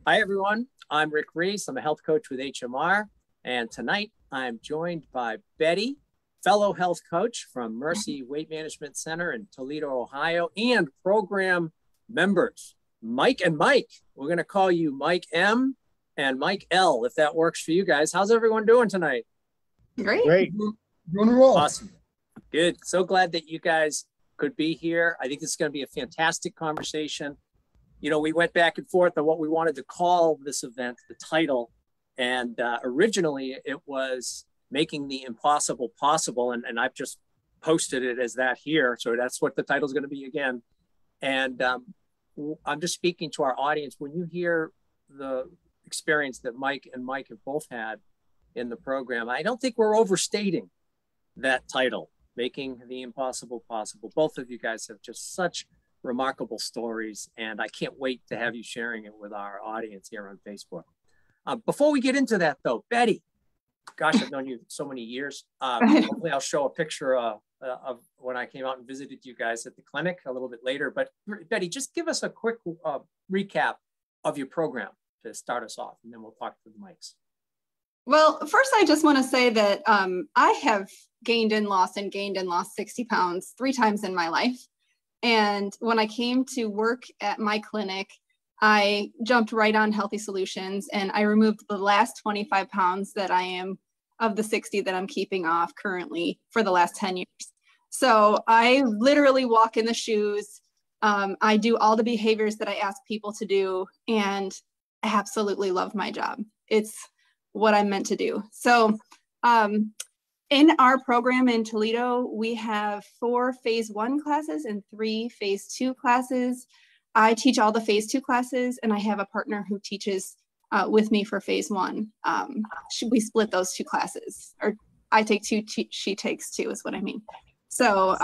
Hi, everyone. I'm Rick Reese. I'm a health coach with HMR. And tonight I'm joined by Betty, fellow health coach from Mercy Weight Management Center in Toledo, Ohio, and program members, Mike and Mike. We're going to call you Mike M and Mike L, if that works for you guys. How's everyone doing tonight? Great. Doing well. Awesome. Good. So glad that you guys could be here. I think this is going to be a fantastic conversation. You know, we went back and forth on what we wanted to call this event, the title, and originally it was Making the Impossible Possible, and I've just posted it as that here, so that's what the title is going to be again. And I'm just speaking to our audience. When you hear the experience that Mike and Mike have both had in the program, I don't think we're overstating that title, Making the Impossible Possible. Both of you guys have just such remarkable stories, and I can't wait to have you sharing it with our audience here on Facebook. Before we get into that though, Betty, gosh, I've known you so many years. Hopefully I'll show a picture of when I came out and visited you guys at the clinic a little bit later. But Betty, just give us a quick recap of your program to start us off, and then we'll talk to the mics. Well, first, I just want to say that I have gained and lost 60 pounds 3 times in my life. And when I came to work at my clinic, I jumped right on Healthy Solutions, and I removed the last 25 pounds that I am of the 60 that I'm keeping off currently for the last 10 years. So I literally walk in the shoes. I do all the behaviors that I ask people to do, and I absolutely love my job. It's what I'm meant to do. So in our program in Toledo, we have 4 phase 1 classes and 3 phase 2 classes. I teach all the phase 2 classes, and I have a partner who teaches with me for phase 1. We split those 2 classes, or I take 2, she takes 2 is what I mean. So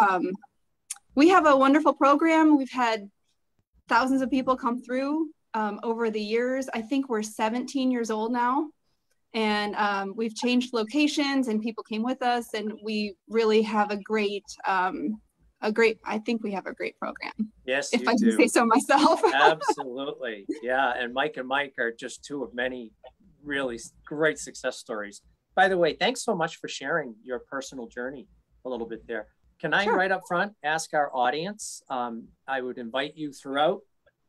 we have a wonderful program. We've had thousands of people come through over the years. I think we're 17 years old now. And we've changed locations, and people came with us, and we really have I think we have a great program. Yes, if you I do. can say so myself. Absolutely. Yeah. And Mike are just 2 of many really great success stories. By the way, thanks so much for sharing your personal journey a little bit there. Can I, Sure. right up front, ask our audience, I would invite you throughout,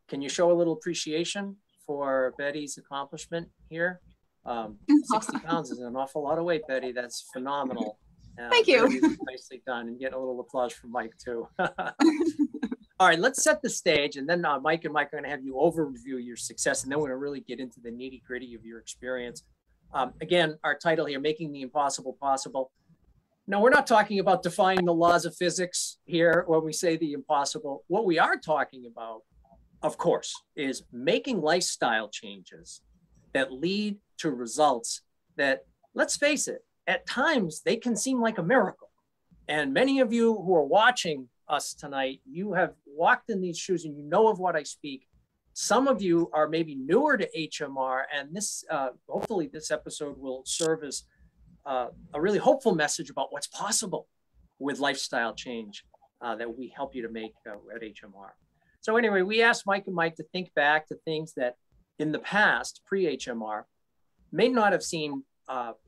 can you show a little appreciation for Betty's accomplishment here? 60 pounds is an awful lot of weight, Betty. That's phenomenal. Thank you. Really nicely done, and getting a little applause from Mike too. All right, let's set the stage, and then Mike and Mike are going to have you overview your success, and then we're going to really get into the nitty gritty of your experience. Again, our title here, Making the Impossible Possible. Now, we're not talking about defying the laws of physics here when we say the impossible. What we are talking about, of course, is making lifestyle changes that lead to results that, let's face it, at times they can seem like a miracle. And many of you who are watching us tonight, you have walked in these shoes and you know of what I speak. Some of you are maybe newer to HMR, and this hopefully this episode will serve as a really hopeful message about what's possible with lifestyle change that we help you to make at HMR. So anyway, we asked Mike and Mike to think back to things that in the past, pre-HMR, may not have seemed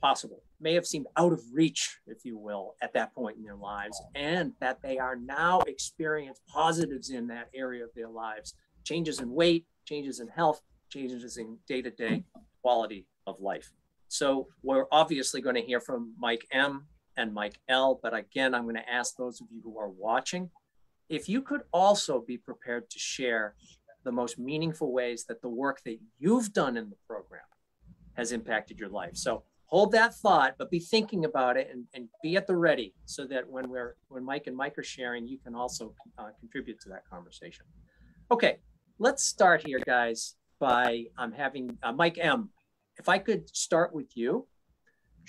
possible, may have seemed out of reach, if you will, at that point in their lives, and that they are now experiencing positives in that area of their lives. Changes in weight, changes in health, changes in day-to-day quality of life. So we're obviously going to hear from Mike M and Mike L, but again, I'm going to ask those of you who are watching, if you could also be prepared to share the most meaningful ways that the work that you've done in the program has impacted your life. So hold that thought, but be thinking about it and be at the ready so that when Mike and Mike are sharing, you can also contribute to that conversation. Okay, let's start here, guys, by having Mike M. If I could start with you,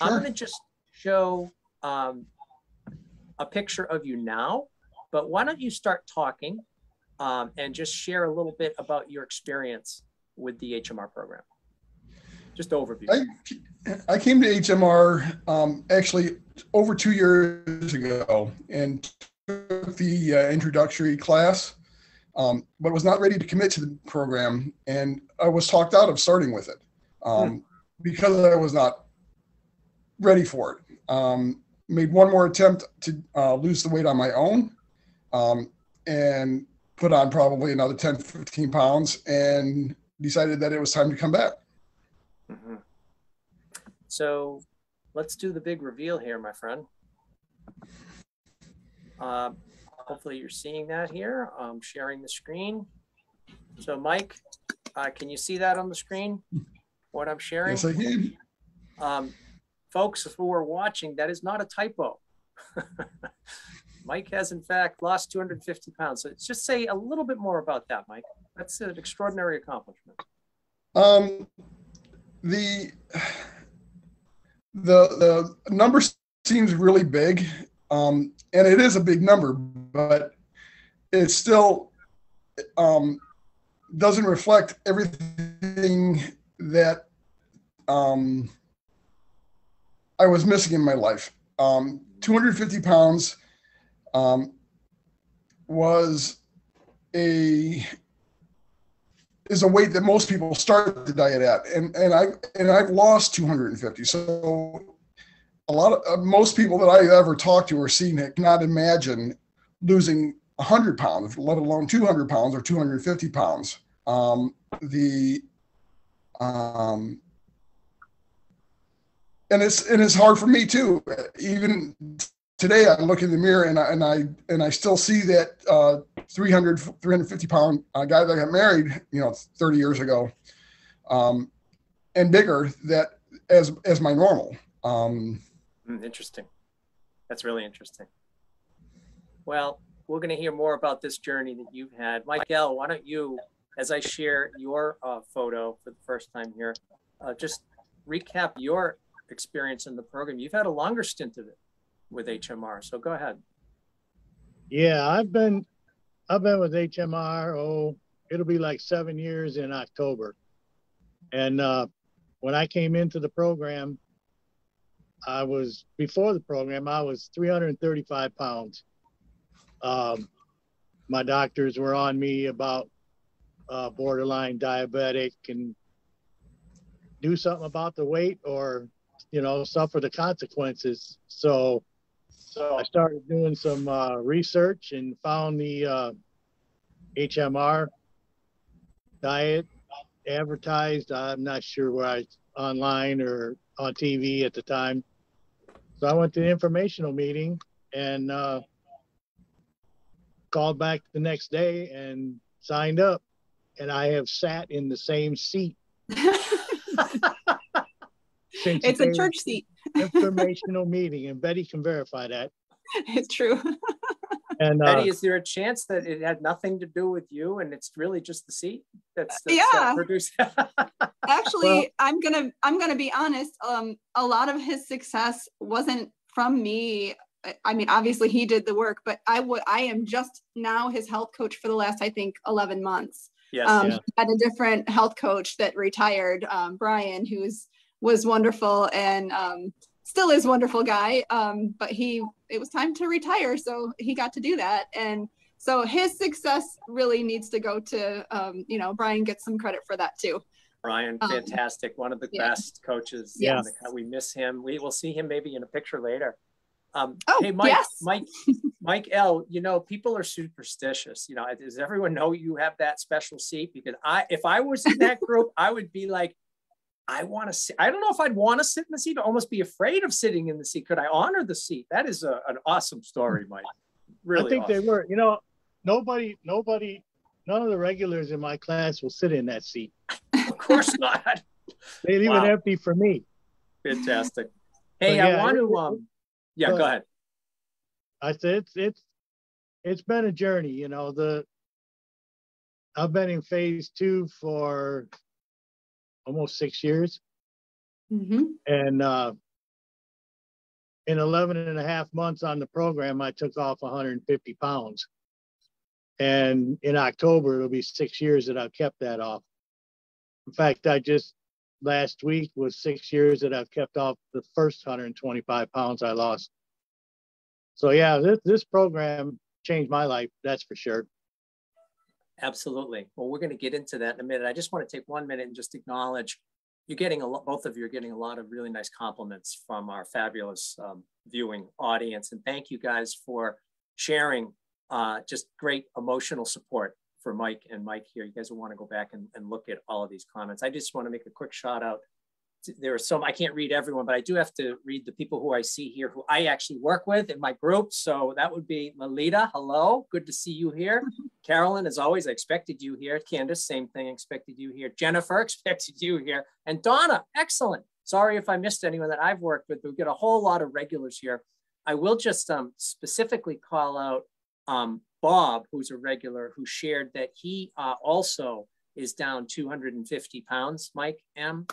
sure. I'm going to just show a picture of you now, but why don't you start talking and just share a little bit about your experience with the HMR program. Just overview. I came to HMR actually over 2 years ago and took the introductory class but was not ready to commit to the program. And I was talked out of starting with it because I was not ready for it. Made one more attempt to lose the weight on my own, and put on probably another 10, 15 pounds, and decided that it was time to come back. Mm-hmm. So let's do the big reveal here, my friend. Hopefully you're seeing that here. I'm sharing the screen. So Mike, can you see that on the screen, what I'm sharing? Yes, I can. Folks who are watching, that is not a typo. Mike has in fact lost 250 pounds. So just say a little bit more about that, Mike. That's an extraordinary accomplishment. The number seems really big, and it is a big number, but it still doesn't reflect everything that I was missing in my life. 250 pounds is a weight that most people start the diet at, and I've lost 250. So most people that I ever talked to or seen cannot imagine losing 100 pounds, let alone 200 pounds or 250 pounds. And it's hard for me too. Even today, I look in the mirror and I still see that 350 pound guy that got married, 30 years ago, and bigger that as my normal. Interesting. That's really interesting. Well, we're going to hear more about this journey that you've had. Michael, why don't you, as I share your photo for the first time here, just recap your experience in the program. You've had a longer stint of it with HMR, so go ahead. Yeah, I've been with HMR, it'll be like 7 years in October. And when I came into the program, before the program, I was 335 pounds. My doctors were on me about borderline diabetic and do something about the weight or, suffer the consequences. So I started doing some research and found the HMR diet advertised. I'm not sure where online or on TV at the time. So I went to the informational meeting and called back the next day and signed up. And I have sat in the same seat. It's a church seat. Informational meeting, and Betty can verify that. It's true. And Betty, is there a chance that it had nothing to do with you and it's really just the seat that's produced? Actually, well, I'm gonna be honest. A lot of his success wasn't from me. I mean, obviously he did the work, but I am just now his health coach for the last, I think, 11 months. Yes, He had a different health coach that retired, Brian, who was wonderful and still is wonderful guy. But it was time to retire, so he got to do that. And so his success really needs to go to, Brian gets some credit for that too. Brian, fantastic. One of the best coaches. Yes. We miss him. We will see him maybe in a picture later. Hey, Mike L, people are superstitious. Does everyone know you have that special seat? Because if I was in that group, I would be like, I want to sit. I don't know if I'd want to sit in the seat, but almost be afraid of sitting in the seat. Could I honor the seat? That is an awesome story, Mike. Really, I think awesome. They were. None of the regulars in my class will sit in that seat. Of course not. They leave it empty for me. Fantastic. Hey, I want to. Yeah, go ahead. I said it's been a journey. I've been in phase 2 for almost 6 years. Mm-hmm. And in 11 and a half months on the program, I took off 150 pounds. And in October, it'll be 6 years that I've kept that off. In fact, last week was 6 years that I've kept off the first 125 pounds I lost. So yeah, this program changed my life, that's for sure. Absolutely. Well, we're going to get into that in a minute. I just want to take 1 minute and just acknowledge you're getting both of you are getting a lot of really nice compliments from our fabulous viewing audience. And thank you guys for sharing just great emotional support for Mike and Mike here. You guys will want to go back and look at all of these comments. I just want to make a quick shout out. There are some, I can't read everyone, but I do have to read the people who I see here who I actually work with in my group. So that would be Lalita. Hello, good to see you here. Carolyn, as always, I expected you here. Candace, same thing, expected you here. Jennifer, expected you here. And Donna, excellent. Sorry if I missed anyone that I've worked with. We've got a whole lot of regulars here. I will just specifically call out Bob, who's a regular, who shared that he also is down 250 pounds, Mike M.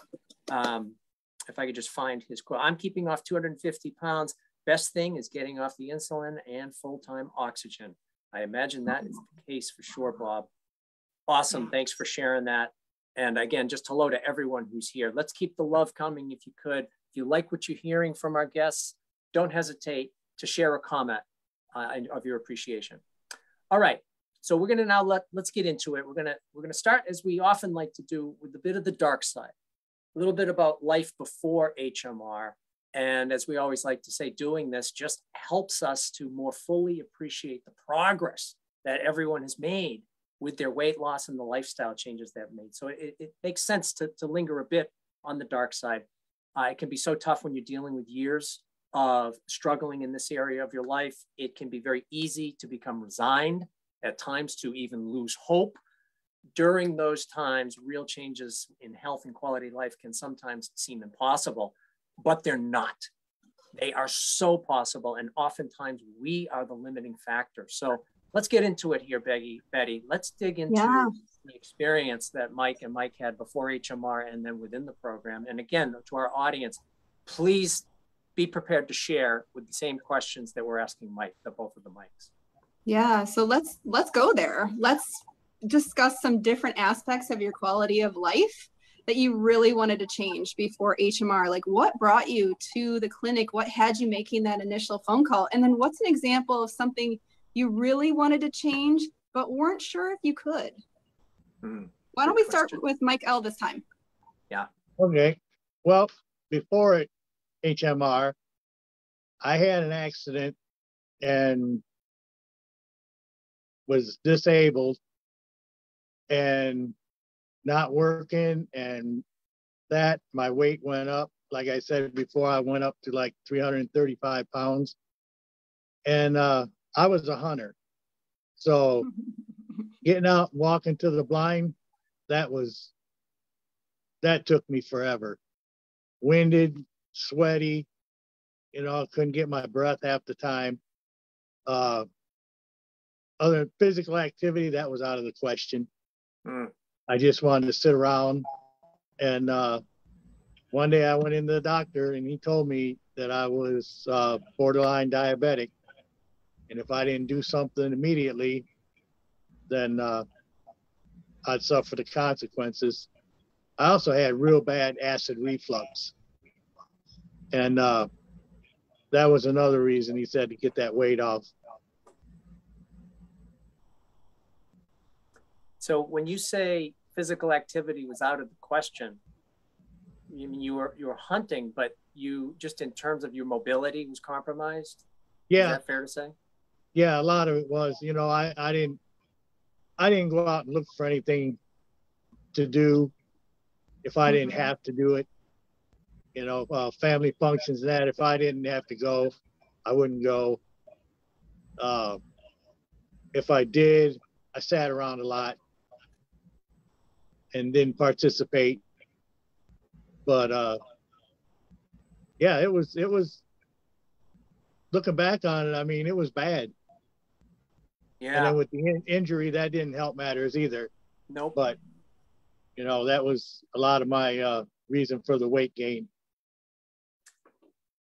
If I could just find his quote, I'm keeping off 250 pounds. Best thing is getting off the insulin and full-time oxygen. I imagine that is the case for sure, Bob. Awesome. Thanks for sharing that. And again, just hello to everyone who's here. Let's keep the love coming if you could. If you like what you're hearing from our guests, don't hesitate to share a comment of your appreciation. All right. So we're going to now let's get into it. We're going to start, as we often like to do, with a bit of the dark side, a little bit about life before HMR. And as we always like to say, doing this just helps us to more fully appreciate the progress that everyone has made with their weight loss and the lifestyle changes they've made. So it makes sense to linger a bit on the dark side. It can be so tough when you're dealing with years of struggling in this area of your life. It can be very easy to become resigned, at times to even lose hope. During those times, real changes in health and quality of life can sometimes seem impossible, but they're not. They are so possible, and oftentimes we are the limiting factor. So let's get into it here, Betty. Let's dig into the experience that Mike and Mike had before HMR and then within the program. And again, to our audience, please be prepared to share with the same questions that we're asking Mike, both of the Mikes. Yeah, so let's go there. Let's discuss some different aspects of your quality of life that you really wanted to change before HMR. Like, what brought you to the clinic? What had you making that initial phone call? And then what's an example of something you really wanted to change but weren't sure if you could? Why don't we start with Mike L this time? Yeah. Okay. Well, before HMR, I had an accident and was disabled and not working, and that my weight went up. Like I said before, I went up to like 335 pounds, and I was a hunter. So getting out, walking to the blind, that took me forever. Winded, sweaty, couldn't get my breath half the time. Other physical activity, that was out of the question. I just wanted to sit around. And one day I went into the doctor and he told me that I was borderline diabetic. And if I didn't do something immediately, then I'd suffer the consequences. I also had real bad acid reflux. And that was another reason he said to get that weight off. So when you say physical activity was out of the question, you mean you were hunting, but you just in terms of your mobility was compromised? Yeah. Is that fair to say? Yeah, a lot of it was. I didn't go out and look for anything to do if I didn't have to do it. Family functions, that if I didn't have to go, I wouldn't go. If I did, I sat around a lot and didn't participate. But yeah, it was looking back on it, I mean, it was bad. Yeah. And then with the injury, that didn't help matters either. Nope. But that was a lot of my reason for the weight gain.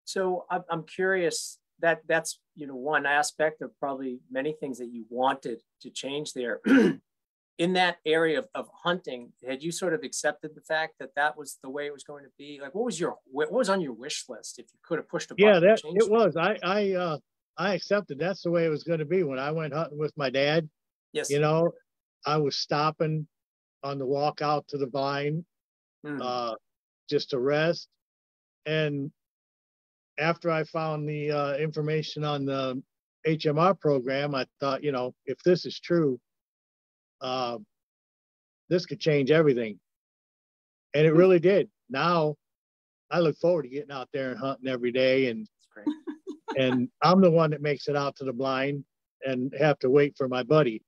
So I'm curious, that's one aspect of probably many things that you wanted to change there. In that area of hunting, had you sort of accepted the fact that was the way it was going to be? Like, what was on your wish list if you could have pushed a button? Yeah, it was. I accepted that's the way it was going to be when I went hunting with my dad. Yes. I was stopping on the walk out to the Vine just to rest. And after I found the information on the HMR program, I thought, you know, if this is true, this could change everything. And it really did. Now I look forward to getting out there and hunting every day. And That's great. and I'm the one that makes it out to the blind and have to wait for my buddy.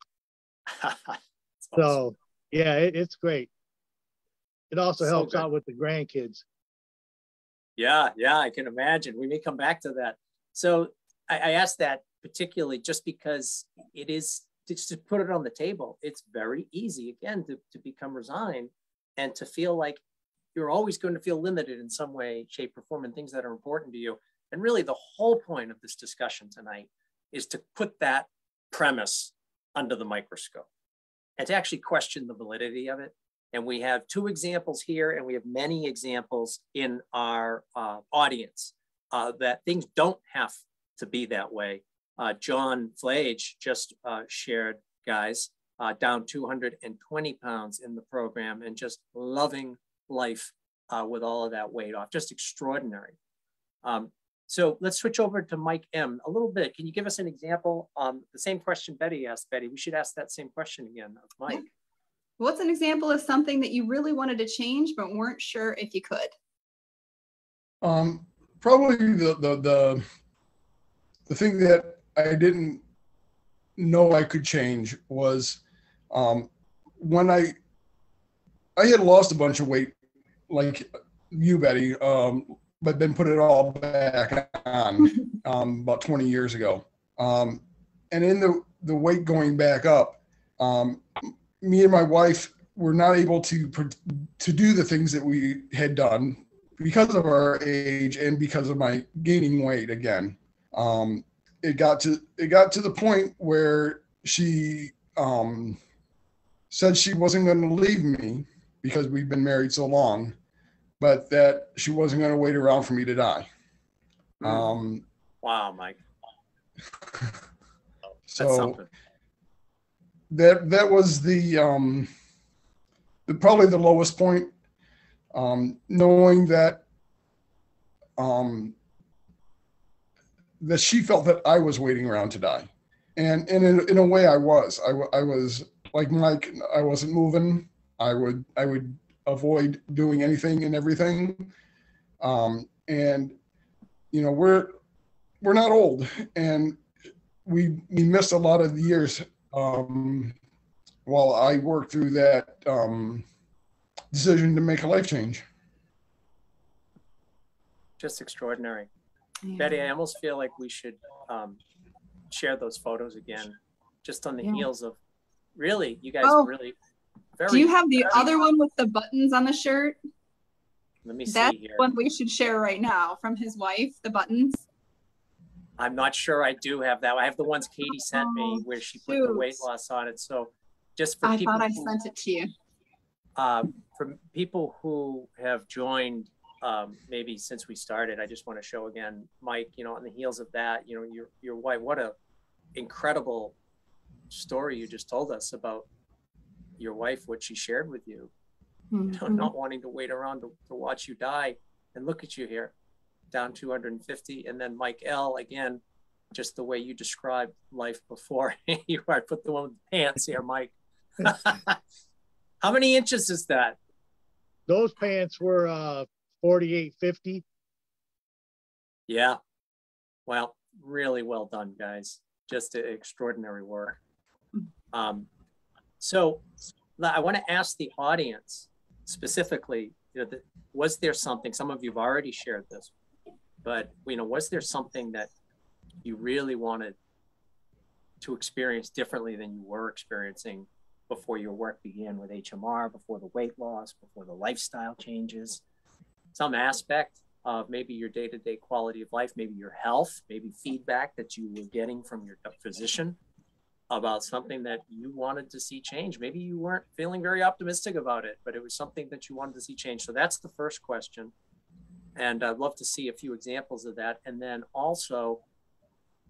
That's So awesome. yeah, it's great. It also So helps good. out with the grandkids. Yeah, I can imagine. We may come back to that. So I asked that particularly just because it is, just to put it on the table, it's very easy, again, to become resigned and to feel like you're always going to feel limited in some way, shape, or form in things that are important to you. And really the whole point of this discussion tonight is to put that premise under the microscope and to actually question the validity of it. And we have two examples here, and we have many examples in our audience that things don't have to be that way. John Flage just shared, guys, down 220 pounds in the program and just loving life with all of that weight off, just extraordinary. So let's switch over to Mike M. a little bit. Can you give us an example? The same question Betty asked, Betty. We should ask that same question again of Mike. What's an example of something that you really wanted to change but weren't sure if you could? Probably the thing that I didn't know I could change was when I had lost a bunch of weight, like you, Betty, but then put it all back on about 20 years ago. And in the weight going back up, me and my wife were not able to do the things that we had done because of our age and because of my gaining weight again. It got to the point where she said she wasn't going to leave me because we've been married so long, but that she wasn't going to wait around for me to die. Wow, Mike. So that was the probably the lowest point, knowing that that she felt that I was waiting around to die, and in a way I was like Mike. I wasn't moving. I would avoid doing anything and everything, and you know we're not old, and we missed a lot of the years while I worked through that decision to make a life change. Just extraordinary. Yeah. Betty, I almost feel like we should share those photos again, just on the heels of really, you guys really very. Do you have the other one with the buttons on the shirt? Let me see That's here. one we should share right now from his wife, the buttons. I'm not sure I do have that. I have the ones Katie sent me where she put the weight loss on it. So just for people I thought I sent it to you. For people who have joined maybe since we started, I just want to show again, Mike, you know, on the heels of that, you know, your wife, what a incredible story you just told us about your wife, what she shared with you, you know, not wanting to wait around to watch you die. And look at you here, down 250. And then Mike L, again, just the way you described life before. You are put the one with the pants here, Mike. How many inches is that? Those pants were 48.50. Yeah. Well, really well done, guys. Just extraordinary work. So I want to ask the audience specifically, you know, was there something, some of you have already shared this, but, you know, was there something that you really wanted to experience differently than you were experiencing before your work began with HMR, before the weight loss, before the lifestyle changes, some aspect of maybe your day-to-day quality of life, maybe your health, maybe feedback that you were getting from your physician about something that you wanted to see change. Maybe you weren't feeling very optimistic about it, but it was something that you wanted to see change. So that's the first question. And I'd love to see a few examples of that. And then also,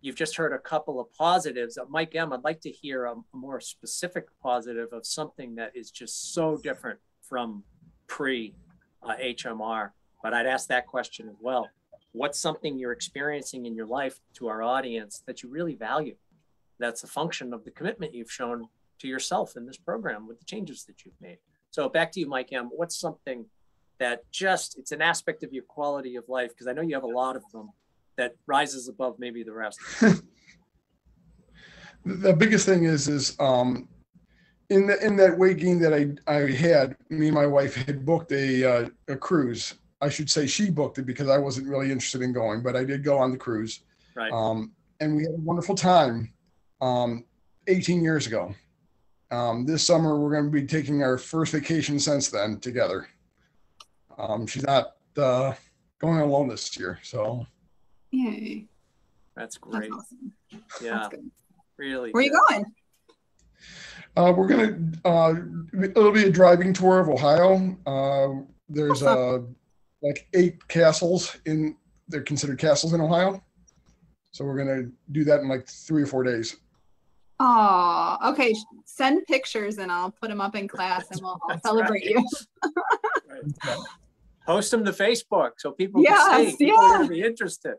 you've just heard a couple of positives. Mike M., I'd like to hear a more specific positive of something that is just so different from pre-HMR. But I'd ask that question as well. What's something you're experiencing in your life, to our audience, that you really value? That's a function of the commitment you've shown to yourself in this program with the changes that you've made. So back to you, Mike M. What's something that it's an aspect of your quality of life, because I know you have a lot of them, that rises above maybe the rest? The biggest thing is in that weight gain that I had, me and my wife had booked a cruise. I should say she booked it because I wasn't really interested in going, but I did go on the cruise. Right. And we had a wonderful time 18 years ago. This summer, we're going to be taking our first vacation since then together. She's not going alone this year, so. Yay. That's great. That's awesome. Yeah, That's good. really. Where are you going? We're going to, it'll be a driving tour of Ohio. There's like 8 castles they're considered castles in Ohio. So we're going to do that in like 3 or 4 days. Oh, okay. Send pictures and I'll put them up in class and I'll celebrate you. Right. Post them to Facebook so people can see. People are going to be interested.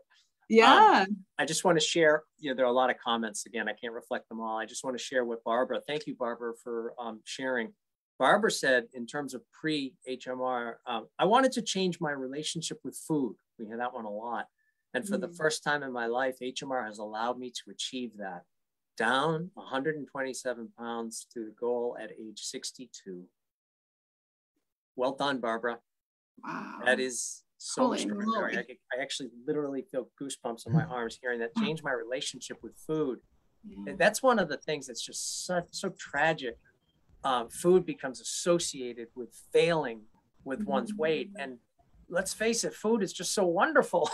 Yeah. I just want to share, there are a lot of comments. Again, I can't reflect them all. I just want to share with Barbara. Thank you, Barbara, for sharing. Barbara said, in terms of pre-HMR, I wanted to change my relationship with food. We hear that one a lot. And for the first time in my life, HMR has allowed me to achieve that. Down 127 pounds to the goal at age 62. Well done, Barbara. Wow. That is so extraordinary. I actually literally feel goosebumps on my arms hearing that. Change my relationship with food. And that's one of the things that's just so tragic. Food becomes associated with failing with one's weight. And let's face it, food is just so wonderful.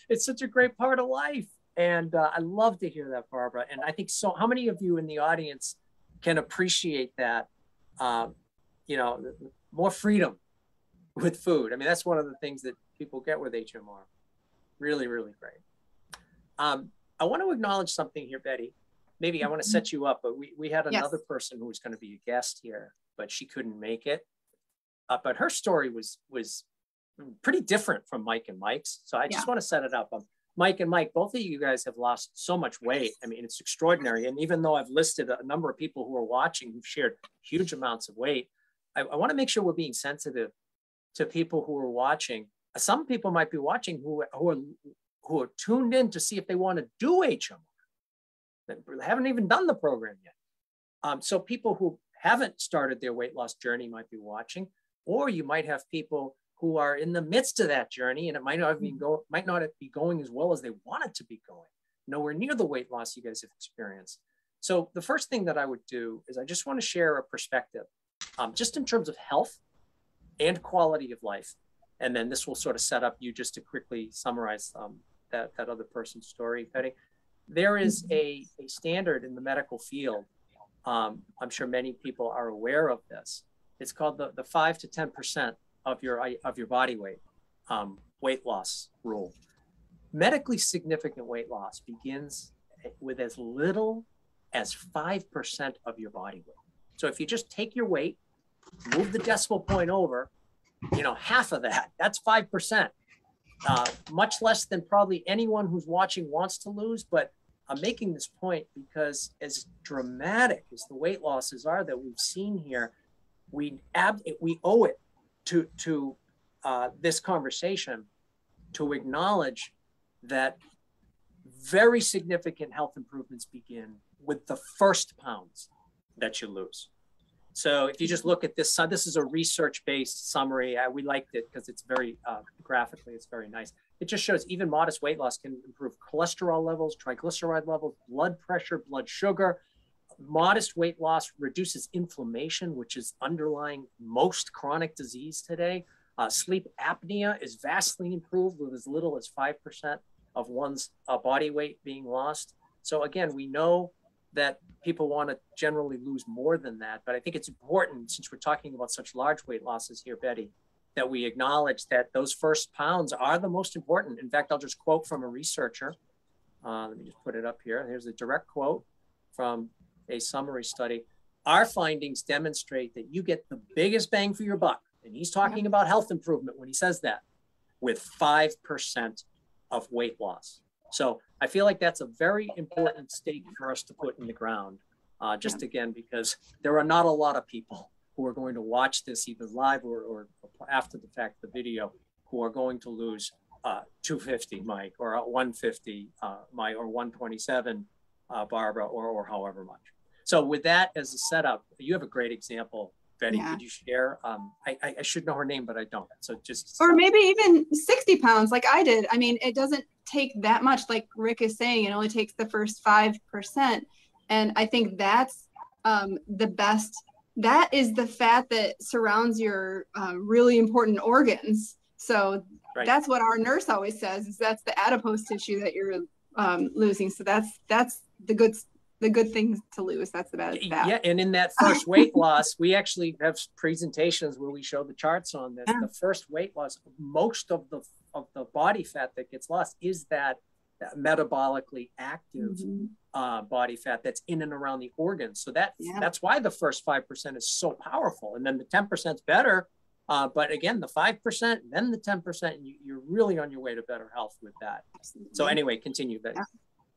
It's such a great part of life. And I love to hear that, Barbara. And I think so. How many of you in the audience can appreciate that? More freedom with food. I mean, that's one of the things that people get with HMR. Really, really great. I want to acknowledge something here, Betty. Maybe I want to set you up, but we had another person who was going to be a guest here, but she couldn't make it. But her story was pretty different from Mike and Mike's. So I just want to set it up. Mike and Mike, both of you guys have lost so much weight. I mean, it's extraordinary. And even though I've listed a number of people who are watching who've shared huge amounts of weight, I want to make sure we're being sensitive to people who are watching. Some people might be watching who are tuned in to see if they want to do HMR. They haven't even done the program yet. So people who haven't started their weight loss journey might be watching, or you might have people who are in the midst of that journey, and it might not be going as well as they want it to be going, nowhere near the weight loss you guys have experienced. So the first thing that I would do is I just want to share a perspective, just in terms of health and quality of life. And then this will sort of set up you just to quickly summarize that other person's story, Betty. There is a standard in the medical field. I'm sure many people are aware of this. It's called the 5 to 10% of your body weight, weight loss rule. Medically significant weight loss begins with as little as 5% of your body weight. So if you just take your weight, move the decimal point over, half of that, that's 5%. Much less than probably anyone who's watching wants to lose. But I'm making this point because as dramatic as the weight losses are that we've seen here, we owe it to this conversation to acknowledge that very significant health improvements begin with the first pounds that you lose. So if you just look at this, this is a research-based summary. We liked it because it's very graphically, it's very nice. It just shows even modest weight loss can improve cholesterol levels, triglyceride levels, blood pressure, blood sugar. Modest weight loss reduces inflammation, which is underlying most chronic disease today. Sleep apnea is vastly improved with as little as 5% of one's body weight being lost. So again, we know that people want to generally lose more than that. But I think it's important, since we're talking about such large weight losses here, Betty, that we acknowledge that those first pounds are the most important. In fact, I'll just quote from a researcher. Let me just put it up here. Here's a direct quote from a summary study. Our findings demonstrate that you get the biggest bang for your buck. And he's talking about health improvement when he says that, with 5% of weight loss. So I feel like that's a very important stake for us to put in the ground. Just again, because there are not a lot of people who are going to watch this either live or after the fact, the video, who are going to lose 250, Mike, or 150, Mike, or 127, Barbara, or however much. So with that as a setup, you have a great example, Betty. Could you share? I should know her name, but I don't. So just. Or maybe even 60 pounds like I did. I mean, it doesn't take that much, like Rick is saying, it only takes the first 5%. And I think that's the best. That is the fat that surrounds your really important organs. So that's what our nurse always says, is that's the adipose tissue that you're losing. So that's the good thing to lose. That's the bad. Yeah, and in that first weight loss, we actually have presentations where we show the charts on this. The first weight loss, most of the body fat that gets lost is that metabolically active body fat that's in and around the organs. So that's why the first 5% is so powerful, and then the 10% is better. But again, the 5%, then the 10%, you're really on your way to better health with that. Absolutely. So anyway, continue, Betty.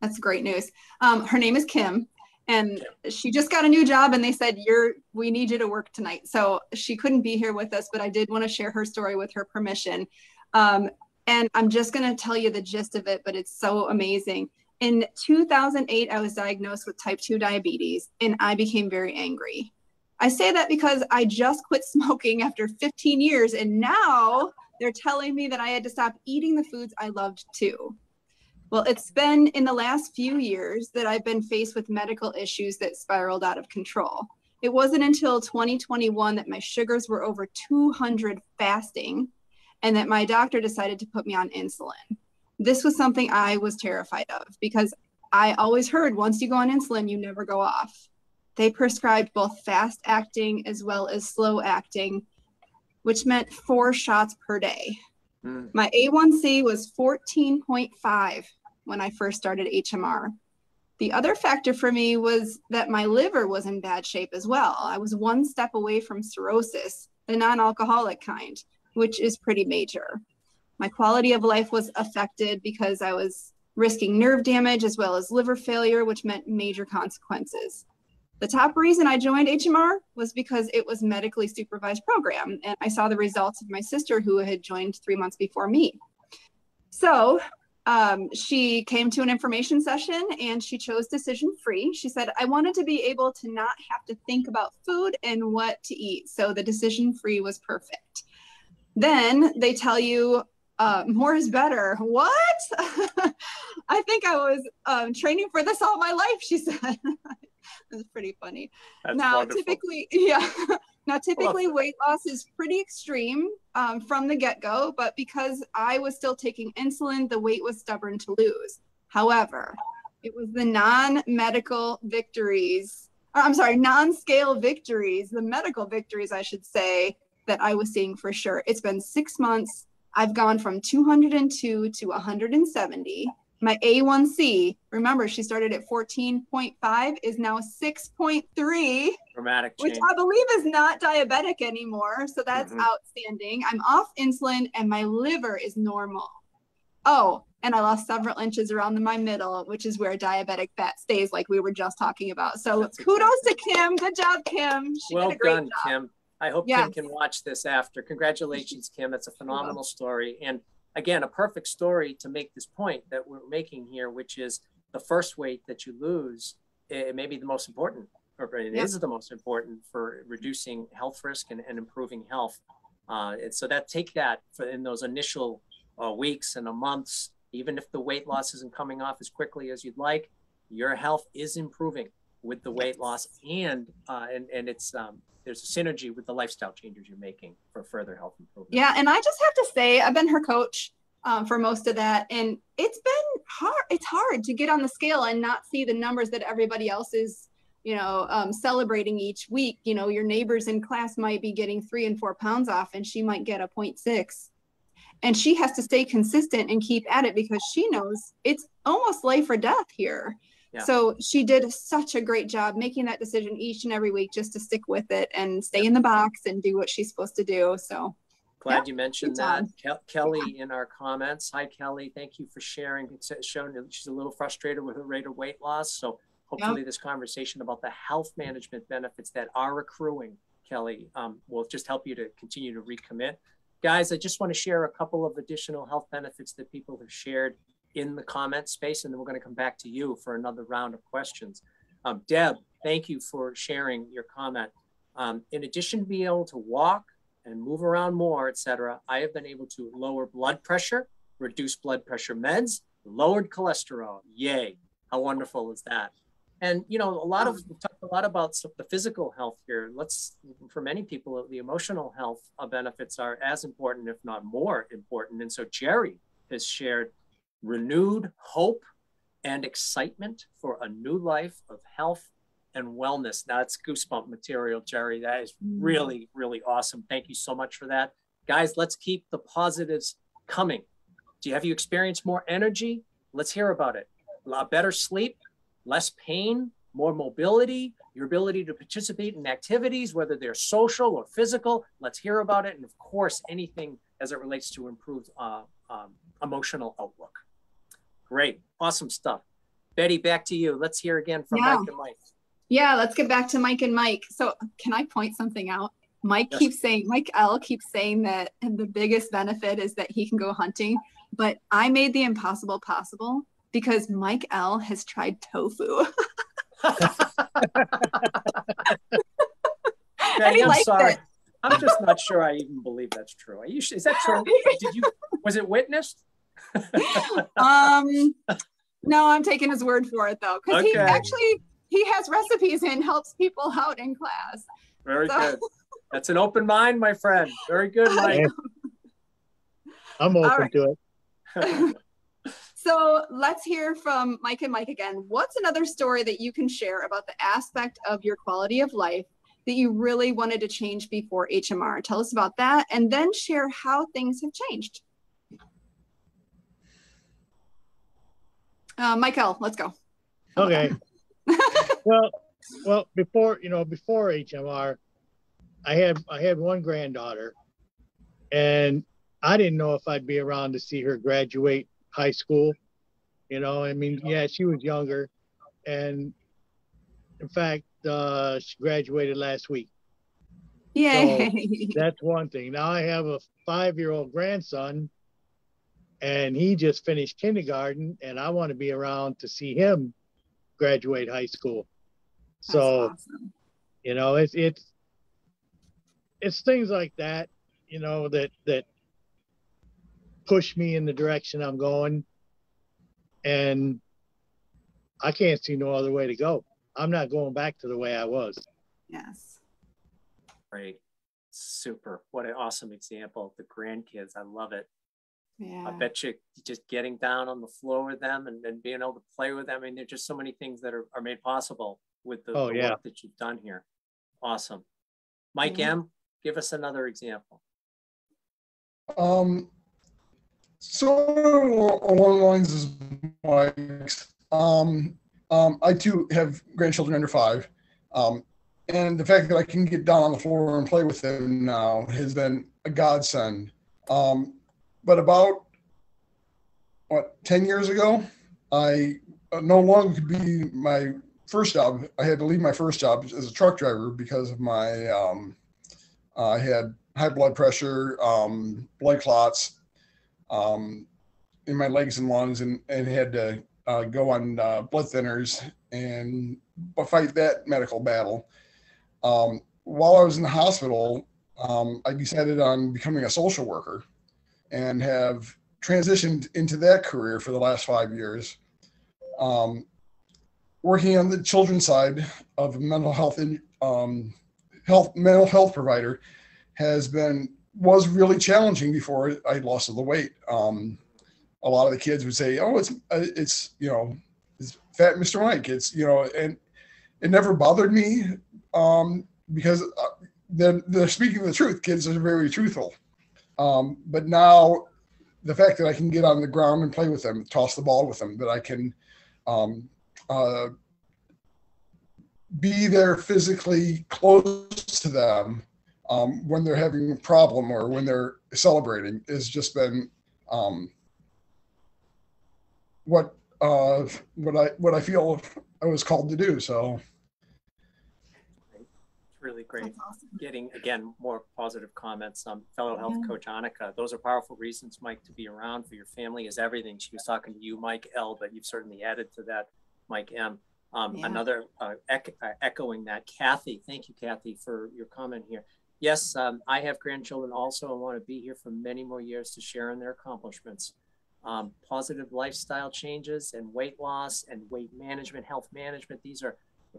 That's great news. Her name is Kim, and she just got a new job, and they said, we need you to work tonight. So she couldn't be here with us, but I did want to share her story with her permission. And I'm just going to tell you the gist of it, but it's so amazing. In 2008, I was diagnosed with type 2 diabetes, and I became very angry. I say that because I just quit smoking after 15 years, and now they're telling me that I had to stop eating the foods I loved too. Well, it's been in the last few years that I've been faced with medical issues that spiraled out of control. It wasn't until 2021 that my sugars were over 200 fasting, and that my doctor decided to put me on insulin. This was something I was terrified of, because I always heard once you go on insulin, you never go off. They prescribed both fast acting as well as slow acting, which meant 4 shots per day. My A1C was 14.5 when I first started HMR. The other factor for me was that my liver was in bad shape as well. I was 1 step away from cirrhosis, the non-alcoholic kind, which is pretty major. My quality of life was affected because I was risking nerve damage as well as liver failure, which meant major consequences. The top reason I joined HMR was because it was a medically supervised program, and I saw the results of my sister who had joined 3 months before me. So she came to an information session and she chose decision free. She said, I wanted to be able to not have to think about food and what to eat. So the decision free was perfect. Then they tell you more is better. What? I think I was training for this all my life, she said. That's pretty funny. That's now, wonderful. typically weight loss is pretty extreme from the get-go, but because I was still taking insulin, the weight was stubborn to lose. However, it was the non-scale victories, the medical victories, I should say, that I was seeing for sure. It's been 6 months. I've gone from 202 to 170. My A1C, remember, she started at 14.5, is now 6.3. Dramatic change. Which I believe is not diabetic anymore. So that's outstanding. I'm off insulin and my liver is normal. Oh, and I lost several inches around my middle, which is where diabetic fat stays, like we were just talking about. So that's kudos to Kim. Good job, Kim. Well done, Kim. I hope Kim can watch this after. Congratulations, Kim. That's a phenomenal story. And again, a perfect story to make this point that we're making here, which is the first weight that you lose, it may be the most important, or it is the most important for reducing health risk and improving health. And so take that in those initial weeks and months, even if the weight loss isn't coming off as quickly as you'd like, your health is improving with the weight loss, and it's there's a synergy with the lifestyle changes you're making for further health improvement. Yeah, and I just have to say, I've been her coach for most of that, and it's been hard. It's hard to get on the scale and not see the numbers that everybody else is, celebrating each week. Your neighbors in class might be getting 3 and 4 pounds off, and she might get a 0.6. And she has to stay consistent and keep at it because she knows it's almost life or death here. Yeah. So she did such a great job making that decision each and every week just to stick with it and stay in the box and do what she's supposed to do. So glad you mentioned that. Kelly in our comments. Hi, Kelly. Thank you for sharing. It's showing that she's a little frustrated with her rate of weight loss. So hopefully this conversation about the health management benefits that are accruing, Kelly, will just help you to continue to recommit. Guys, I just want to share a couple of additional health benefits that people have shared in the comment space, and then we're going to come back to you for another round of questions. Deb, thank you for sharing your comment. In addition to being able to walk and move around more, etc., I have been able to lower blood pressure, reduce blood pressure meds, lowered cholesterol. Yay. How wonderful is that? And, you know, we've talked a lot about the physical health here. For many people, the emotional health benefits are as important, if not more important. And so Jerry has shared renewed hope and excitement for a new life of health and wellness. That's goosebump material, Jerry. That is really, really awesome. Thank you so much for that. Guys, let's keep the positives coming. Have you experienced more energy? Let's hear about it. A lot better sleep, less pain, more mobility, your ability to participate in activities, whether they're social or physical. Let's hear about it. And of course, anything as it relates to improved emotional outlook. Great. Awesome stuff. Betty, back to you. Let's hear again from Mike and Mike. Yeah, let's get back to Mike and Mike. So can I point something out? Mike L keeps saying that the biggest benefit is that he can go hunting, but I made the impossible possible because Mike L has tried tofu. Betty, I'm sorry. It. I'm just not sure I even believe that's true. Are you, is that true? Was it witnessed? No, I'm taking his word for it though, because he has recipes and helps people out in class. Very good. That's an open mind, my friend. Very good, Mike. I'm open to it. So let's hear from Mike and Mike again. What's another story that you can share about the aspect of your quality of life that you really wanted to change before HMR? Tell us about that, and then share how things have changed. Michael, let's go. Okay. well, before HMR, I had one granddaughter, and I didn't know if I'd be around to see her graduate high school. You know, I mean, yeah, she was younger, and in fact, she graduated last week. Yay! So that's one thing. Now I have a 5-year-old grandson, and he just finished kindergarten, and I want to be around to see him graduate high school. So, awesome. You know, it's things like that, you know, that push me in the direction I'm going, and I can't see no other way to go. I'm not going back to the way I was. Yes. Great. Super. What an awesome example. The grandkids. I love it. Yeah. I bet you just getting down on the floor with them and being able to play with them. I mean, there's just so many things that are made possible with the work that you've done here. Awesome. Mike M., give us another example. So along the lines of Mike's, I too have grandchildren under 5. And the fact that I can get down on the floor and play with them now has been a godsend. But about 10 years ago, I no longer could be my first job. I had to leave my first job as a truck driver because of my, I had high blood pressure, blood clots in my legs and lungs, and had to go on blood thinners and fight that medical battle. While I was in the hospital, I decided on becoming a social worker and have transitioned into that career for the last 5 years. Working on the children's side of a mental health provider was really challenging before I lost all the weight. A lot of the kids would say, "Oh, it's you know, it's fat Mr. Mike." It's, you know, and it never bothered me because they're speaking the truth. Kids are very truthful. But now the fact that I can get on the ground and play with them, toss the ball with them, that I can be there physically close to them when they're having a problem or when they're celebrating, has just been what I feel I was called to do. So it's really great. That's awesome. Getting, again, more positive comments. Fellow health coach Annika, those are powerful reasons, Mike, to be around. For your family is everything. She was talking to you, Mike L, but you've certainly added to that, Mike M. Another echoing that, Kathy. Thank you, Kathy, for your comment here. Yes, I have grandchildren also and want to be here for many more years to share in their accomplishments. Positive lifestyle changes and weight loss and weight management, health management. These are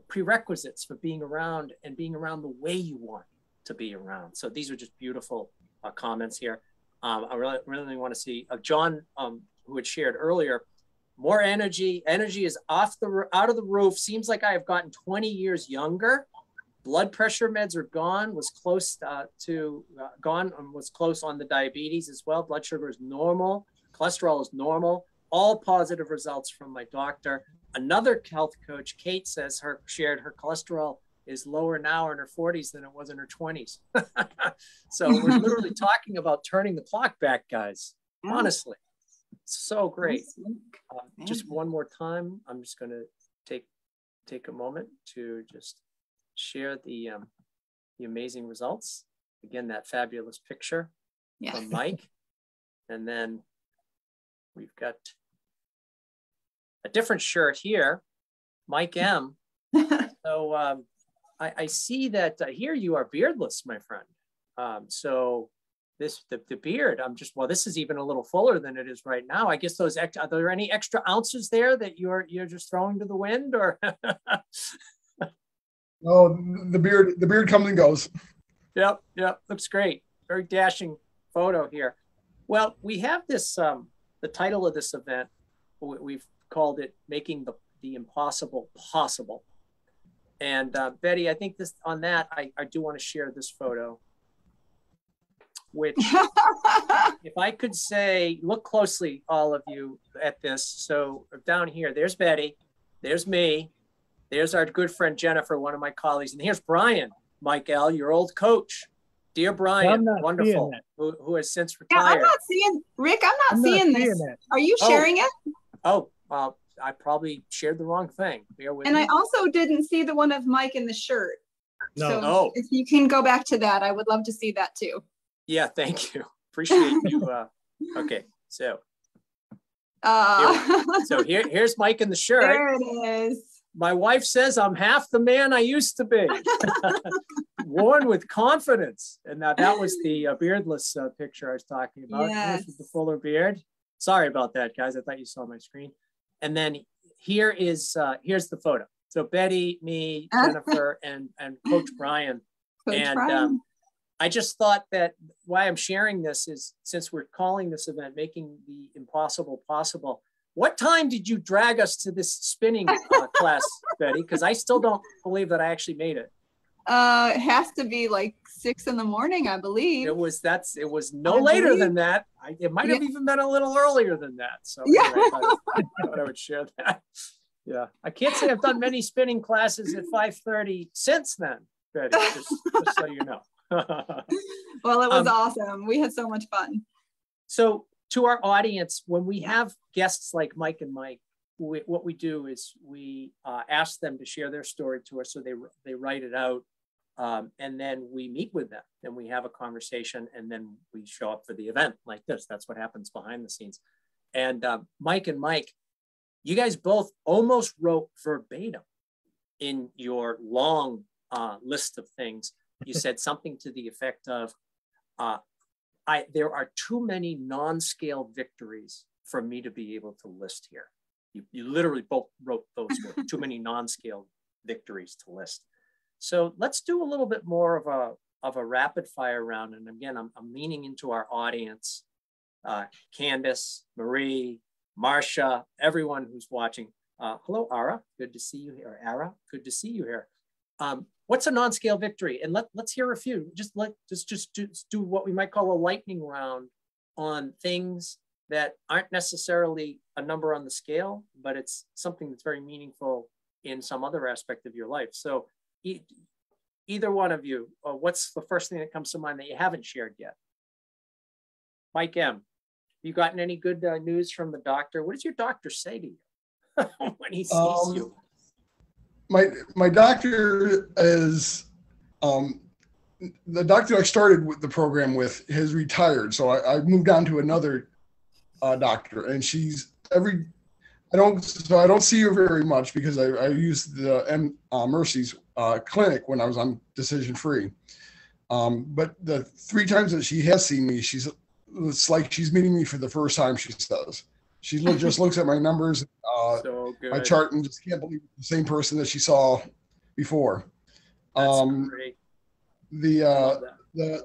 prerequisites for being around and being around the way you want to be around. So these are just beautiful comments here. I really want to see John, who had shared earlier, more energy. Energy is out of the roof. Seems like I have gotten 20 years younger. Blood pressure meds are gone. Was close gone. Was close on the diabetes as well. Blood sugar is normal. Cholesterol is normal. All positive results from my doctor. Another health coach, Kate, says shared her cholesterol is lower now in her 40s than it was in her 20s. So we're literally talking about turning the clock back, guys. Honestly. So great. Just one more time, I'm just going to take a moment to just share the amazing results. Again, that fabulous picture from Mike. And then we've got a different shirt here, Mike M. So I see that here you are beardless, my friend. So the beard, this is even a little fuller than it is right now. I guess are there any extra ounces there that you're just throwing to the wind, or? No, the beard comes and goes. Yep, looks great. Very dashing photo here. Well, we have this, the title of this event, we've called it Making the Impossible Possible. And Betty, I think I do want to share this photo, which if I could say, look closely, all of you, at this. So down here, there's Betty, there's me, there's our good friend Jennifer, one of my colleagues, and here's Brian, Mike L, your old coach. Dear Brian, wonderful, who has since retired. Yeah, I'm not seeing, Rick, I'm not seeing this. Are you sharing it? Oh, I probably shared the wrong thing. And me. I also didn't see the one of Mike in the shirt. No. So if you can go back to that, I would love to see that too. Yeah, thank you. Appreciate you. Okay, so here's Mike in the shirt. There it is. My wife says I'm half the man I used to be. Worn with confidence. And now that was the beardless picture I was talking about. Yes. Here's the fuller beard. Sorry about that, guys. I thought you saw my screen. And then here's the photo. So Betty, me, Jennifer, and Coach Brian. Brian. I just thought that why I'm sharing this is, since we're calling this event Making the Impossible Possible, what time did you drag us to this spinning class, Betty? Because I still don't believe that I actually made it. It has to be like 6 in the morning, I believe. It was no later than that. It might have even been a little earlier than that. So anyway, I thought I would share that. Yeah, I can't say I've done many spinning classes at 5:30 since then, Betty. Just so you know. Well, it was awesome. We had so much fun. So to our audience, when we have guests like Mike and Mike, what we do is we ask them to share their story to us. So they write it out, and then we meet with them and we have a conversation, and then we show up for the event like this. That's what happens behind the scenes. And Mike and Mike, you guys both almost wrote verbatim in your long list of things. You said something to the effect of, there are too many non-scale victories for me to be able to list here. You literally both wrote those words, too many non-scale victories to list. So let's do a little bit more of a rapid fire round. And again, I'm leaning into our audience, Candace, Marie, Marcia, everyone who's watching. Hello, Ara, good to see you here. Ara, good to see you here. What's a non-scale victory? And let's hear a few. Just do what we might call a lightning round on things that aren't necessarily a number on the scale, but it's something that's very meaningful in some other aspect of your life. So either one of you, what's the first thing that comes to mind that you haven't shared yet? Mike M., you gotten any good news from the doctor? What does your doctor say to you when he sees you? My doctor is, the doctor I started with the program with has retired. So I moved on to another doctor, and I don't see her very much because I used the Mercy's clinic when I was on decision free. But the 3 times that she has seen me, it's like she's meeting me for the first time, she says. She just looks at my numbers, So good. my chart, and just can't believe it's the same person that she saw before. That's great. The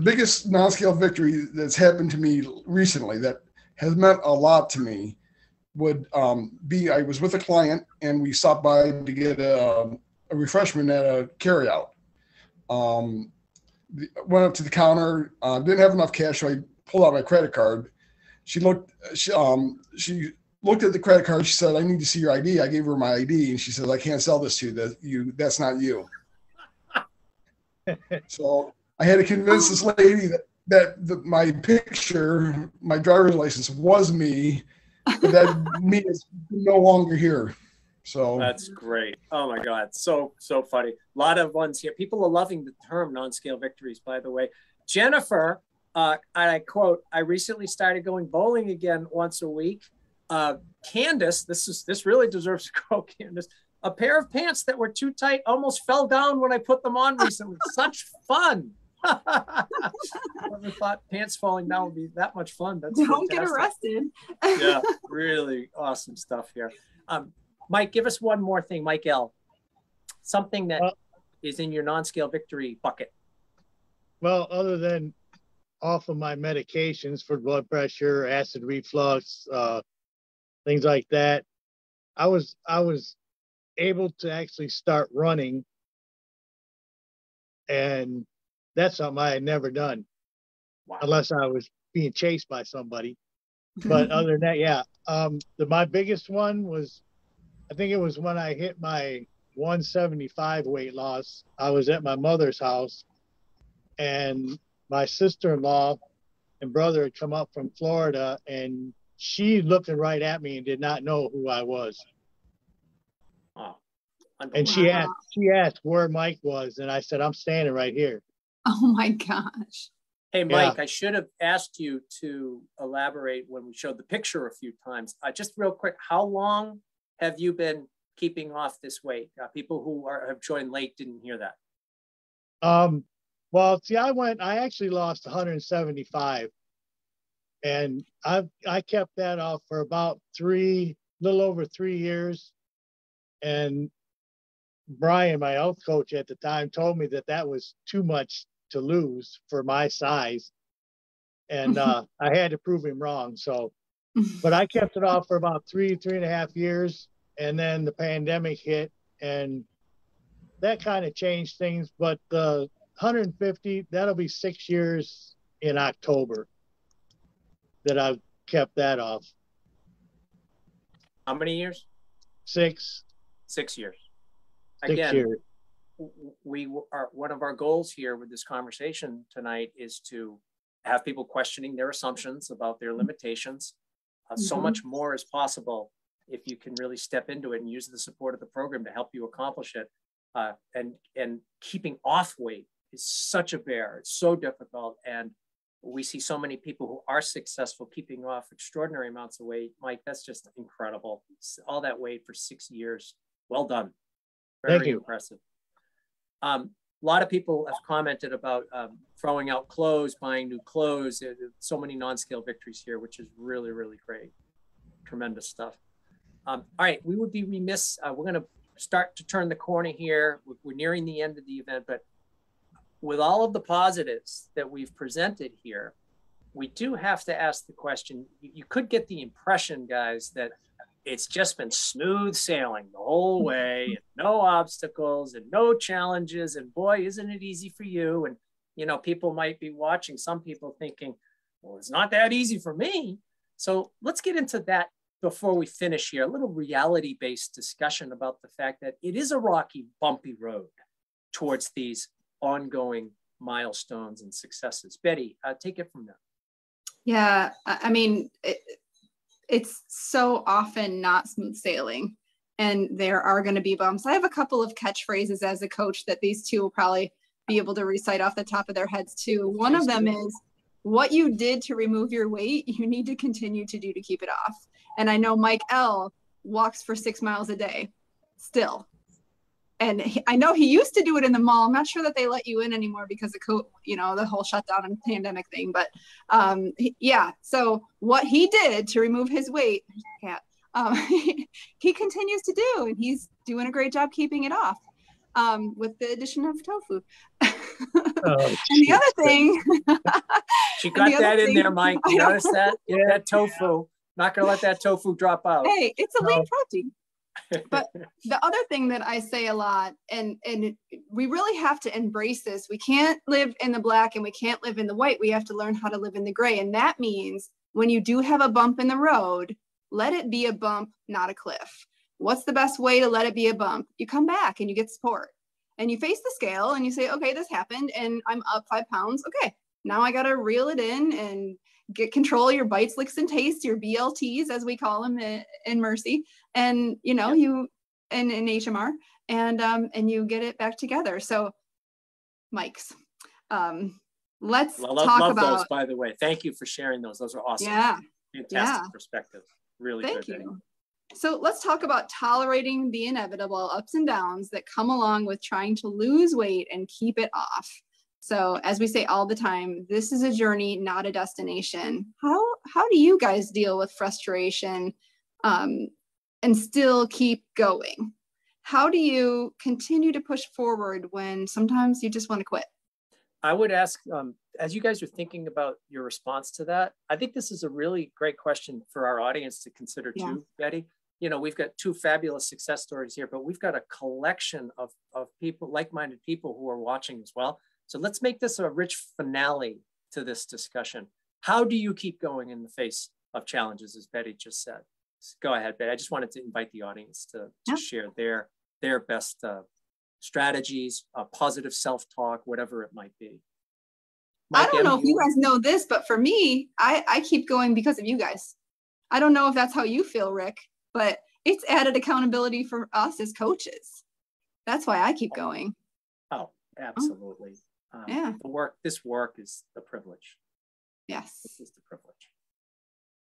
biggest non-scale victory that's happened to me recently that has meant a lot to me would be, I was with a client and we stopped by to get a refreshment at a carryout. Went up to the counter, didn't have enough cash, so I pulled out my credit card. She looked at the credit card. She said, "I need to see your ID." I gave her my ID, and she said, "I can't sell this to you. That's not you." So I had to convince this lady that my picture, my driver's license, was me, but that me is no longer here. So that's great. Oh my God. So funny. A lot of ones here. People are loving the term non-scale victories, by the way. Jennifer, I quote, "I recently started going bowling again once a week." Candace, this really deserves a quote, Candace. "A pair of pants that were too tight almost fell down when I put them on recently. Such fun." Never thought pants falling down would be that much fun. That's Don't fantastic. get arrested. Yeah, really awesome stuff here. Mike, give us one more thing, Mike L. Something that is in your non-scale victory bucket. Well, other than off of my medications for blood pressure, acid reflux, things like that, I was able to actually start running, and that's something I had never done. Wow. Unless I was being chased by somebody. But other than that, yeah. My biggest one was, I think it was when I hit my 175 weight loss. I was at my mother's house, and my sister-in-law and brother had come up from Florida, and she looking right at me and did not know who I was. Wow. And she asked where Mike was, and I said, "I'm standing right here." Oh my gosh. Hey, Mike, yeah. I should have asked you to elaborate when we showed the picture a few times. Just real quick, how long have you been keeping off this weight? People who have joined late didn't hear that. Well, see, I actually lost 175, and I kept that off for about little over 3 years. And Brian, my health coach at the time, told me that was too much to lose for my size. And I had to prove him wrong. So, but I kept it off for about 3.5 years. And then the pandemic hit, and that kind of changed things. But the 150, that'll be 6 years in October that I've kept that off. How many years? 6. 6 years. 6 years. One of our goals here with this conversation tonight is to have people questioning their assumptions about their limitations. So much more is possible if you can really step into it and use the support of the program to help you accomplish it. And keeping off weight is such a bear. It's so difficult. And we see so many people who are successful keeping off extraordinary amounts of weight. Mike, that's just incredible. All that weight for 6 years. Well done. Very impressive. A lot of people have commented about throwing out clothes, buying new clothes. So many non-scale victories here, which is really, really great. Tremendous stuff. All right, we would be remiss. We're going to start to turn the corner here. We're nearing the end of the event, but with all of the positives that we've presented here, we do have to ask the question. You could get the impression, guys, that it's just been smooth sailing the whole way, and no obstacles and no challenges. And boy, isn't it easy for you? And, people might be watching, some people thinking, well, it's not that easy for me. So let's get into that before we finish here. A little reality-based discussion about the fact that it is a rocky, bumpy road towards these ongoing milestones and successes. Betty, take it from there. Yeah, I mean, it's so often not smooth sailing, and there are going to be bumps. I have a couple of catchphrases as a coach that these two will probably be able to recite off the top of their heads too. One of them is, what you did to remove your weight, you need to continue to do to keep it off. And I know Mike L walks for 6 miles a day still. And I know he used to do it in the mall. I'm not sure that they let you in anymore because of the whole shutdown and pandemic thing. But yeah, so what he did to remove his weight, he continues to do, and he's doing a great job keeping it off with the addition of tofu. And the other thing, she got that in there, Mike. You notice that? Yeah, that tofu. Not gonna let that tofu drop out. Hey, it's a lean protein. But the other thing that I say a lot, and we really have to embrace this. We can't live in the black and we can't live in the white. We have to learn how to live in the gray. And that means when you do have a bump in the road, let it be a bump, not a cliff. What's the best way to let it be a bump? You come back and you get support. And you face the scale and you say, okay, this happened and I'm up 5 pounds. Okay, now I got to reel it in and get control of your bites, licks, and tastes, your BLTs, as we call them in Mercy. And, you in HMR, and you get it back together. So, Mike's, let's talk about those, by the way. Thank you for sharing those. Those are awesome. Yeah. Fantastic perspective. Really Thank good. You. So let's talk about tolerating the inevitable ups and downs that come along with trying to lose weight and keep it off. So as we say all the time, this is a journey, not a destination. How do you guys deal with frustration and still keep going? How do you continue to push forward when sometimes you just want to quit? I would ask, as you guys are thinking about your response to that, I think this is a really great question for our audience to consider too, Betty. We've got 2 fabulous success stories here, but we've got a collection of people, like-minded people who are watching as well. So let's make this a rich finale to this discussion. How do you keep going in the face of challenges, as Betty just said? Go ahead, Betty. I just wanted to invite the audience to share their best strategies, positive self-talk, whatever it might be. Mike, I don't know if you guys know this, but for me, I keep going because of you guys. I don't know if that's how you feel, Rick, but it's added accountability for us as coaches. That's why I keep going. Oh, absolutely. This work is the privilege. Yes. This is the privilege.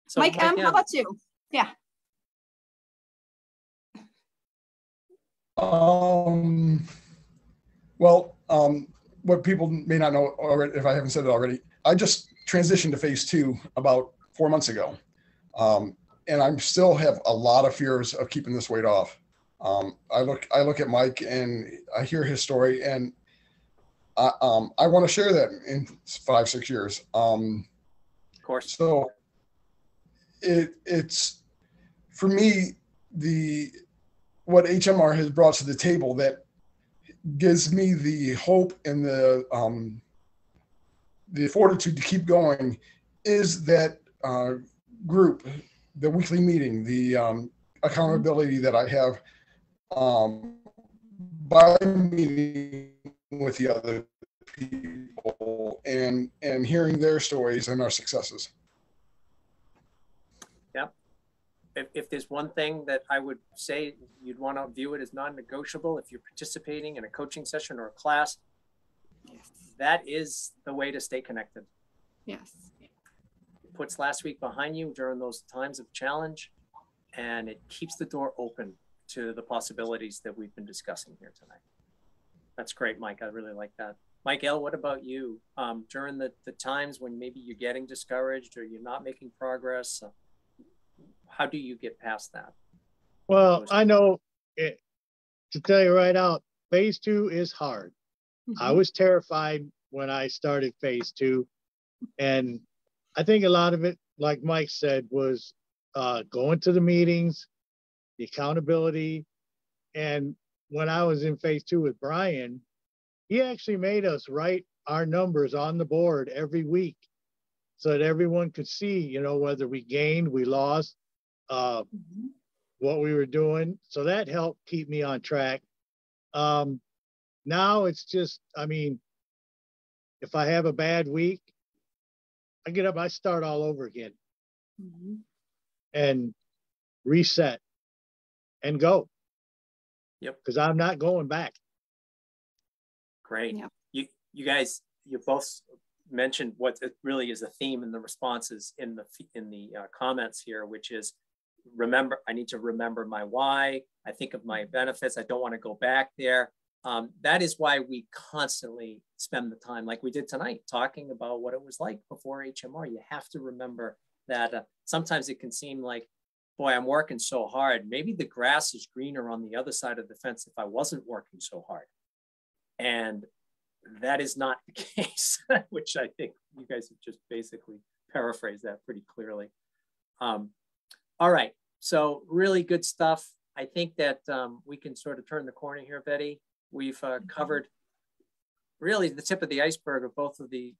So Mike M, how about you? Yeah. What people may not know already, if I haven't said it already, I just transitioned to phase 2 about 4 months ago. And I still have a lot of fears of keeping this weight off. I look at Mike and I hear his story, and I want to share that in 5-6 years. Of course. So it's for me, what HMR has brought to the table that gives me the hope and the fortitude to keep going is that group, the weekly meeting, the accountability that I have by meeting with the other people and hearing their stories and our successes. Yeah. If there's one thing that I would say you'd want to view it as non-negotiable, if you're participating in a coaching session or a class, that is the way to stay connected. Yes. It puts last week behind you during those times of challenge, and it keeps the door open to the possibilities that we've been discussing here tonight. That's great, Mike. I really like that. Mike L., what about you? During the times when maybe you're getting discouraged or you're not making progress, how do you get past that? Well, I know it, to tell you right out, phase 2 is hard. Mm-hmm. I was terrified when I started phase 2. And I think a lot of it, like Mike said, was going to the meetings, the accountability. And when I was in phase 2 with Brian, he actually made us write our numbers on the board every week so that everyone could see, you know, whether we gained, we lost, what we were doing. So that helped keep me on track. Now it's just, I mean, if I have a bad week, I get up, I start all over again and reset and go. Yep. Because I'm not going back. Great. Yep. You guys, you both mentioned what it really is a theme in the responses in the comments here, which is remember, I need to remember my why. I think of my benefits. I don't want to go back there. That is why we constantly spend the time, like we did tonight, talking about what it was like before HMR. You have to remember that sometimes it can seem like, boy, I'm working so hard. Maybe the grass is greener on the other side of the fence if I wasn't working so hard. And that is not the case, which I think you guys have just basically paraphrased that pretty clearly. All right, so really good stuff. I think that we can sort of turn the corner here, Betty. We've covered really the tip of the iceberg of both of the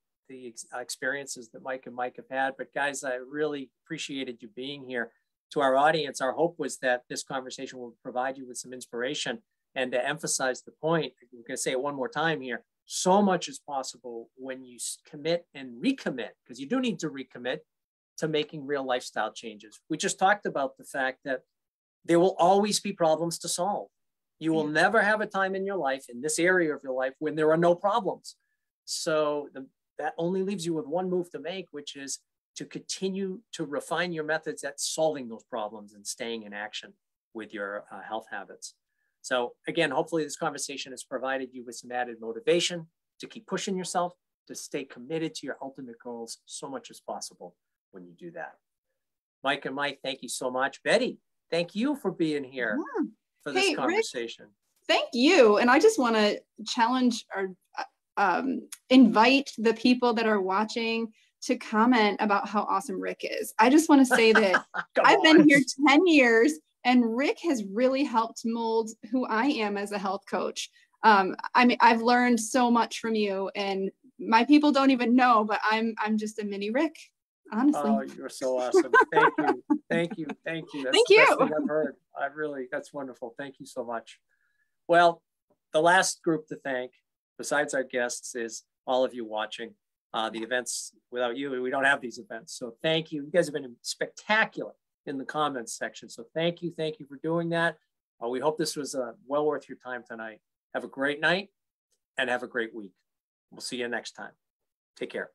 experiences that Mike and Mike have had. But guys, I really appreciated you being here. To our audience, our hope was that this conversation will provide you with some inspiration and to emphasize the point. We're going to say it one more time here. So much is possible when you commit and recommit, because you do need to recommit to making real lifestyle changes. We just talked about the fact that there will always be problems to solve. You will never have a time in your life, in this area of your life, when there are no problems. So that only leaves you with one move to make, which is to continue to refine your methods at solving those problems and staying in action with your health habits. So again, hopefully this conversation has provided you with some added motivation to keep pushing yourself, to stay committed to your ultimate goals so much as possible when you do that. Mike and Mike, thank you so much. Betty, thank you for being here for this conversation. Rick, thank you. And I just want to challenge or invite the people that are watching to comment about how awesome Rick is. I just want to say that I've been here 10 years and Rick has really helped mold who I am as a health coach. I mean, I've learned so much from you, and my people don't even know, but I'm just a mini Rick, honestly. Oh, you're so awesome. Thank you. Thank you. Thank you. That's the best thing I've heard. That's wonderful. Thank you so much. Well, the last group to thank, besides our guests, is all of you watching. The events, without you, we don't have these events. So thank you. You guys have been spectacular in the comments section. So thank you for doing that. We hope this was well worth your time tonight. Have a great night and have a great week. We'll see you next time. Take care.